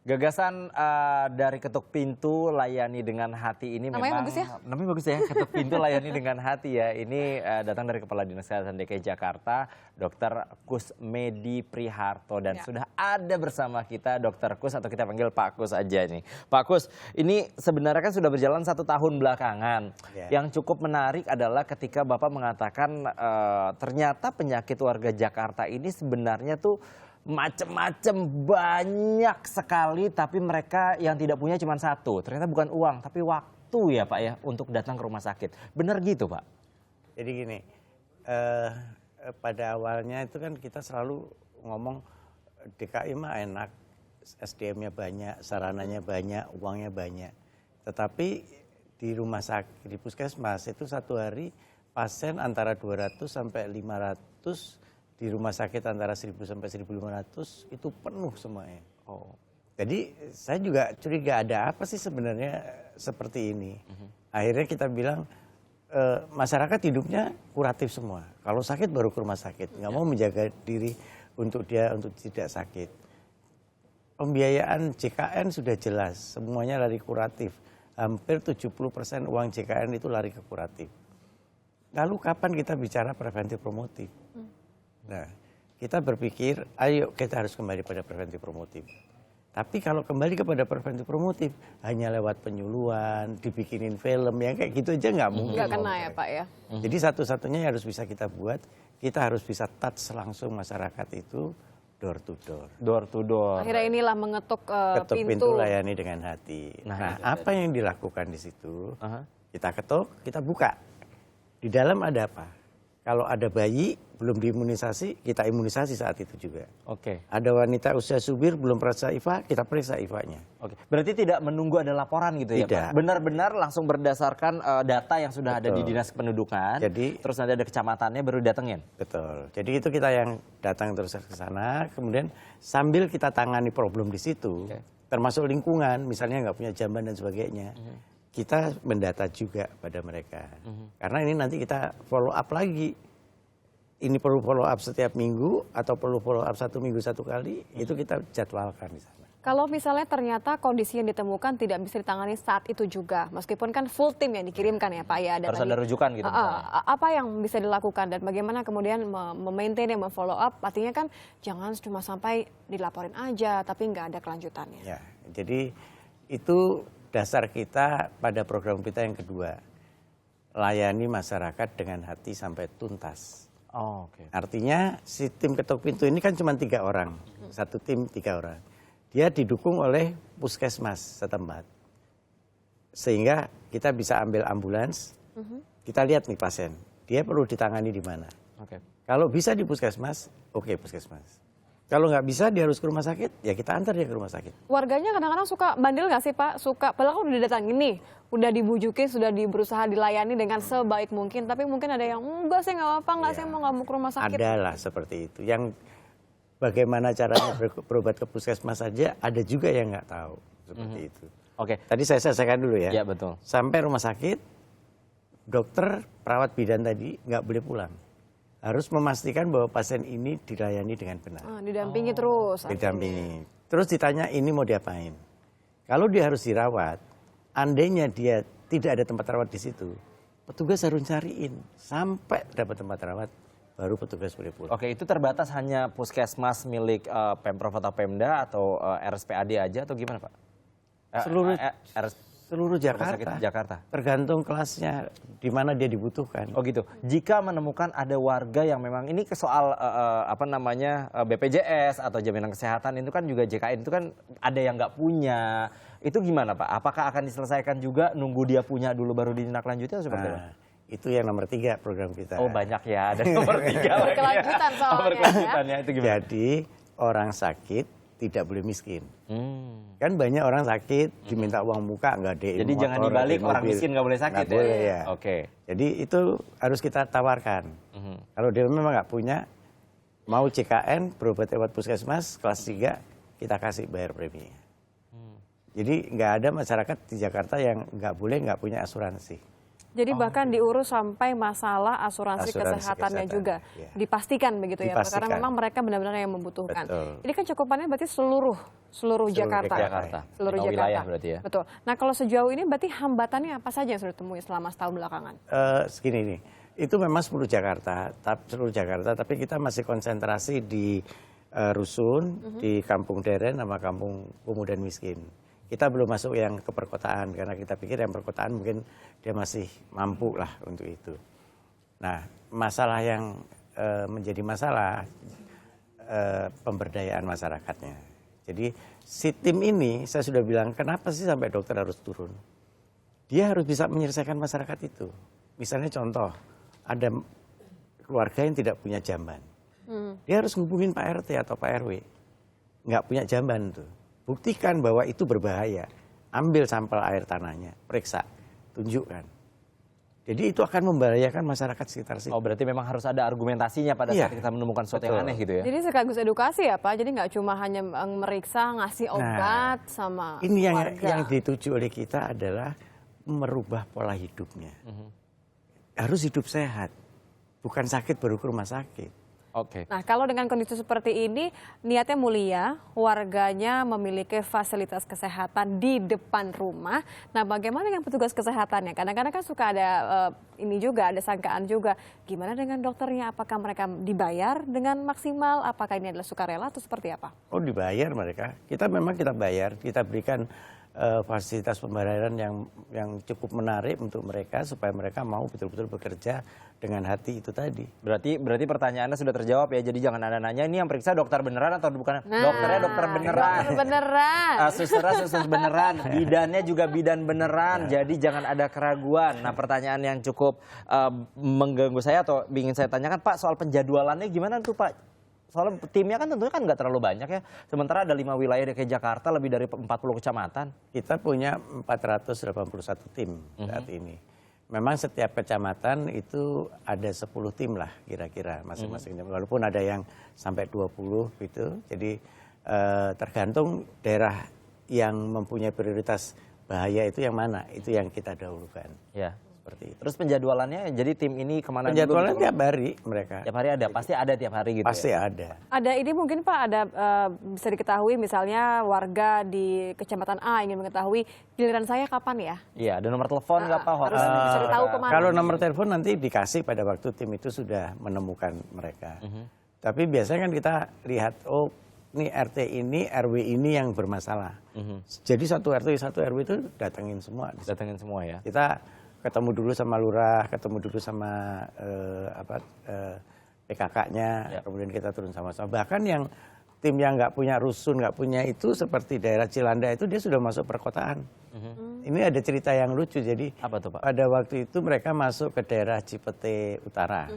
Gagasan dari ketuk pintu layani dengan hati ini Namanya memang bagus ya? namanya bagus ya, ketuk pintu layani dengan hati ya. Ini datang dari Kepala Dinas Kesehatan DKI Jakarta, Dr. Kusmedi Priharto, dan Ya. sudah ada bersama kita Dr. Kus, atau kita panggil Pak Kus aja nih. Pak Kus, ini sebenarnya kan sudah berjalan 1 tahun belakangan. Ya. Yang cukup menarik adalah ketika Bapak mengatakan ternyata penyakit warga Jakarta ini sebenarnya tuh macem-macem, banyak sekali, tapi mereka yang tidak punya cuma satu. Ternyata bukan uang, tapi waktu ya Pak ya, untuk datang ke rumah sakit. Benar gitu Pak? Jadi gini, pada awalnya itu kan kita selalu ngomong DKI mah enak, SDM-nya banyak, sarananya banyak, uangnya banyak. Tetapi di rumah sakit, di puskesmas itu satu hari pasien antara 200 sampai 500, di rumah sakit antara 1.000 sampai 1.500 itu penuh semuanya. Oh. Jadi saya juga curiga ada apa sih sebenarnya seperti ini. Akhirnya kita bilang masyarakat hidupnya kuratif semua. Kalau sakit baru ke rumah sakit, nggak mau menjaga diri untuk tidak sakit. Pembiayaan JKN sudah jelas, semuanya lari kuratif. Hampir 70% uang JKN itu lari ke kuratif. Lalu kapan kita bicara preventif promotif? Nah, kita berpikir, ayo kita harus kembali pada preventif promotif. Tapi kalau kembali kepada preventif promotif, hanya lewat penyuluhan, dibikinin film, yang kayak gitu aja nggak mungkin. Nggak kena ya Pak ya? Jadi satu-satunya yang harus bisa kita buat, kita harus bisa touch langsung masyarakat itu door to door. Door to door. Akhirnya inilah mengetuk Ketuk pintu layani dengan hati. Nah, Nah, apa yang dilakukan di situ? Aha. Kita ketuk, kita buka. Di dalam ada apa? Kalau ada bayi belum diimunisasi, kita imunisasi saat itu juga. Oke. Ada wanita usia subur belum periksa IVA, kita periksa IVA-nya. Oke. Berarti tidak menunggu ada laporan gitu ya Tidak. Pak? Benar-benar langsung berdasarkan data yang sudah ada di Betul. Dinas Kependudukan. Jadi- terus nanti ada kecamatannya baru datengin. Betul. Jadi itu kita yang datang terus ke sana, kemudian sambil kita tangani problem di situ, Oke. termasuk lingkungan, misalnya nggak punya jamban dan sebagainya, kita mendata juga pada mereka. Karena ini nanti kita follow up lagi. Ini perlu follow up setiap minggu atau perlu follow up 1 minggu 1 kali, itu kita jadwalkan di sana. Kalau misalnya ternyata kondisi yang ditemukan tidak bisa ditangani saat itu juga, meskipun kan full tim yang dikirimkan ya Pak ya. Harus ada rujukan gitu misalnya. Apa yang bisa dilakukan dan bagaimana kemudian memaintain dan memfollow up? Artinya kan jangan cuma sampai dilaporin aja tapi nggak ada kelanjutannya. Ya, jadi itu dasar kita pada program kita yang kedua, layani masyarakat dengan hati sampai tuntas. Oh, oke. Artinya si tim ketuk pintu ini kan cuma 3 orang, satu tim 3 orang. Dia didukung oleh puskesmas setempat, sehingga kita bisa ambil ambulans, kita lihat nih pasien, dia perlu ditangani di mana. Oke. Kalau bisa di puskesmas, oke puskesmas. Kalau nggak bisa dia harus ke rumah sakit, ya kita antar dia ke rumah sakit. Warganya kadang-kadang suka bandel nggak sih Pak? Suka, padahal kan udah datangin nih, udah dibujukin, sudah berusaha dilayani dengan sebaik mungkin, tapi mungkin ada yang enggak sih nggak apa-apa, nggak sih mau nggak mau ke rumah sakit. Adalah seperti itu. Yang bagaimana caranya berobat ke puskesmas saja, ada juga yang nggak tahu seperti itu. Oke. Tadi saya selesaikan dulu ya. Ya betul. Sampai rumah sakit, dokter, perawat bidan tadi nggak boleh pulang. Harus memastikan bahwa pasien ini dilayani dengan benar. Didampingi terus. Didampingi. Terus ditanya ini mau diapain. Kalau dia harus dirawat, andainya dia tidak ada tempat rawat di situ, petugas harus cariin sampai dapat tempat rawat, baru petugas boleh pulang. Oke, itu terbatas hanya puskesmas milik Pemprov atau Pemda atau RSPAD aja atau gimana Pak? Seluruh Rumah Sakit Jakarta. Jakarta. Tergantung kelasnya, di mana dia dibutuhkan. Oh gitu. Jika menemukan ada warga yang memang ini ke soal BPJS atau jaminan kesehatan itu kan juga JKN itu kan ada yang nggak punya. Itu gimana Pak? Apakah akan diselesaikan juga nunggu dia punya dulu baru ditindaklanjuti atau seperti apa? Nah, itu yang nomor 3 program kita. Oh banyak ya, ada nomor 3 lagi. Berkelanjutan soalnya, Oh, berkelanjutannya itu gimana? Jadi orang sakit tidak boleh miskin. Kan banyak orang sakit diminta uang muka nggak ada. Jadi jangan dibalik orang miskin nggak boleh sakit Nggak boleh ya. Oke. Jadi itu harus kita tawarkan. Kalau dia memang nggak punya, mau CKN berobat lewat puskesmas kelas 3, kita kasih bayar premi. Jadi nggak ada masyarakat di Jakarta yang nggak boleh nggak punya asuransi. Jadi bahkan diurus sampai masalah asuransi kesehatannya kesehatan, juga ya. Dipastikan begitu ya Pak, karena Dipastikan. memang mereka benar-benar yang membutuhkan. Betul. Ini kan cakupannya berarti seluruh Jakarta. Semua Seluruh Jakarta. wilayah berarti ya. Betul. Nah kalau sejauh ini berarti hambatannya apa saja yang sudah ditemui selama setahun belakangan? Segini nih, itu memang seluruh Jakarta, tapi kita masih konsentrasi di Rusun, di Kampung Deren sama Kampung Kumuh dan Miskin. Kita belum masuk yang ke perkotaan karena kita pikir yang perkotaan mungkin dia masih mampu lah untuk itu. Nah, masalah yang menjadi masalah pemberdayaan masyarakatnya. Jadi si tim ini saya sudah bilang kenapa sih sampai dokter harus turun? Dia harus bisa menyelesaikan masyarakat itu. Misalnya contoh, ada keluarga yang tidak punya jamban. Dia harus hubungin Pak RT atau Pak RW. Nggak punya jamban tuh. Buktikan bahwa itu berbahaya. Ambil sampel air tanahnya, periksa, tunjukkan. Jadi itu akan membahayakan masyarakat sekitar situ. Oh berarti memang harus ada argumentasinya pada saat kita menemukan sesuatu yang aneh gitu ya? Jadi sekaligus edukasi ya Pak, jadi nggak cuma hanya meriksa, ngasih obat sama ini warga. yang dituju oleh kita adalah merubah pola hidupnya. Harus hidup sehat, bukan sakit baru ke rumah sakit. Oke. Nah, kalau dengan kondisi seperti ini, niatnya mulia, warganya memiliki fasilitas kesehatan di depan rumah. Nah, bagaimana dengan petugas kesehatannya? Kadang-kadang kan suka ada ini juga, ada sangkaan juga. Gimana dengan dokternya? Apakah mereka dibayar dengan maksimal? Apakah ini adalah sukarela atau seperti apa? Oh, dibayar mereka. Kita bayar, kita berikan fasilitas pembayaran yang cukup menarik untuk mereka supaya mereka mau betul-betul bekerja dengan hati itu tadi. Berarti pertanyaannya sudah terjawab ya. Jadi jangan Anda nanya ini yang periksa dokter beneran atau bukan? Dokternya dokter beneran. Dokter beneran. Susternya suster beneran. Bidannya juga bidan beneran. Jadi jangan ada keraguan. Nah, pertanyaan yang cukup mengganggu saya atau ingin saya tanyakan Pak soal penjadwalannya gimana tuh Pak? Soalnya timnya kan tentunya kan nggak terlalu banyak ya. Sementara ada 5 wilayah DKI Jakarta, lebih dari 40 kecamatan. Kita punya 481 tim saat ini. Memang setiap kecamatan itu ada 10 tim lah kira-kira masing-masing. Walaupun ada yang sampai 20 gitu. Jadi tergantung daerah yang mempunyai prioritas bahaya itu yang mana. Itu yang kita dahulukan. Ya. Seperti itu. Terus penjadwalannya, jadi tim ini kemana dulu? Penjadwalan tiap hari mereka. Tiap hari ada, pasti ada tiap hari gitu Pasti ya? ada. Ada ini mungkin Pak, ada bisa diketahui misalnya warga di Kecamatan A ingin mengetahui giliran saya kapan ya? Iya, ada nomor telepon nggak Pak? Harus bisa ditahu kemana. Kalau nomor telepon nanti dikasih pada waktu tim itu sudah menemukan mereka. Tapi biasanya kan kita lihat, oh ini RT ini, RW ini yang bermasalah. Jadi satu RT, satu RW itu datengin semua. Datengin semua ya? Kita ketemu dulu sama lurah, ketemu dulu sama PKK-nya, kemudian kita turun sama-sama. Bahkan yang tim yang nggak punya rusun, nggak punya itu seperti daerah Cilanda itu dia sudah masuk perkotaan. Ini ada cerita yang lucu. Jadi apa tuh, Pak? pada waktu itu mereka masuk ke daerah Cipete Utara.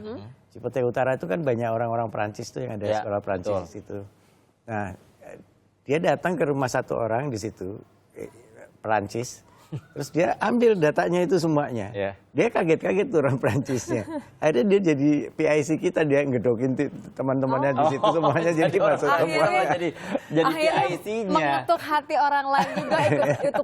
Cipete Utara itu kan banyak orang-orang Perancis tuh yang ada sekolah Perancis di situ. Nah, dia datang ke rumah satu orang di situ, Perancis. Terus dia ambil datanya itu semuanya. Dia kaget-kaget tuh orang Perancisnya. Akhirnya dia jadi PIC kita, dia ngedokin teman-temannya di situ semuanya jadi masuk semua. Jadi PIC-nya. Mengetuk hati orang lain juga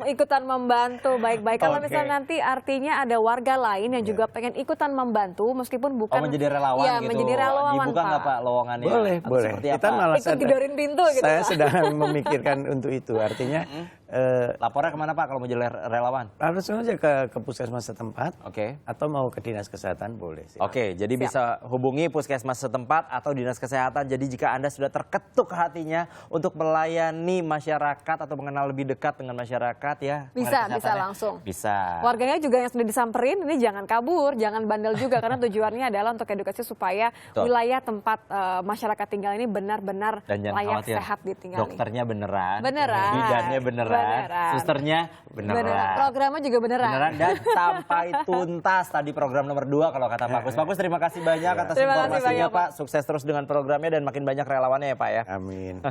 ikutan membantu. Baik-baik. Kalau misalnya nanti artinya ada warga lain yang juga pengen ikutan membantu meskipun bukan menjadi relawan ya, gitu. menjadi relawan, Dibuka nggak Pak lowongannya? Boleh, Atau boleh. seperti Kita apa? malah Ikut gedorin pintu gitu. saya sedang memikirkan untuk itu. Artinya lapornya kemana Pak kalau mau jadi relawan? langsung aja ke puskesmas setempat. Oke. Atau mau ke dinas kesehatan boleh. Oke, jadi bisa hubungi puskesmas setempat atau dinas kesehatan. Jadi jika Anda sudah terketuk hatinya untuk melayani masyarakat atau mengenal lebih dekat dengan masyarakat ya. Bisa langsung. Bisa. Warganya juga yang sudah disamperin ini jangan kabur, jangan bandel juga karena tujuannya adalah untuk edukasi supaya wilayah tempat masyarakat tinggal ini benar-benar layak sehat ditinggali. Dokternya beneran. Bidannya beneran. Susternya beneran. Programnya juga beneran. Dan sampai tuntas tadi program nomor 2 kalau kata Pak Kus. Pak Kus terima kasih banyak atas informasinya Pak. Sukses terus dengan programnya dan makin banyak relawannya ya Pak ya. Amin.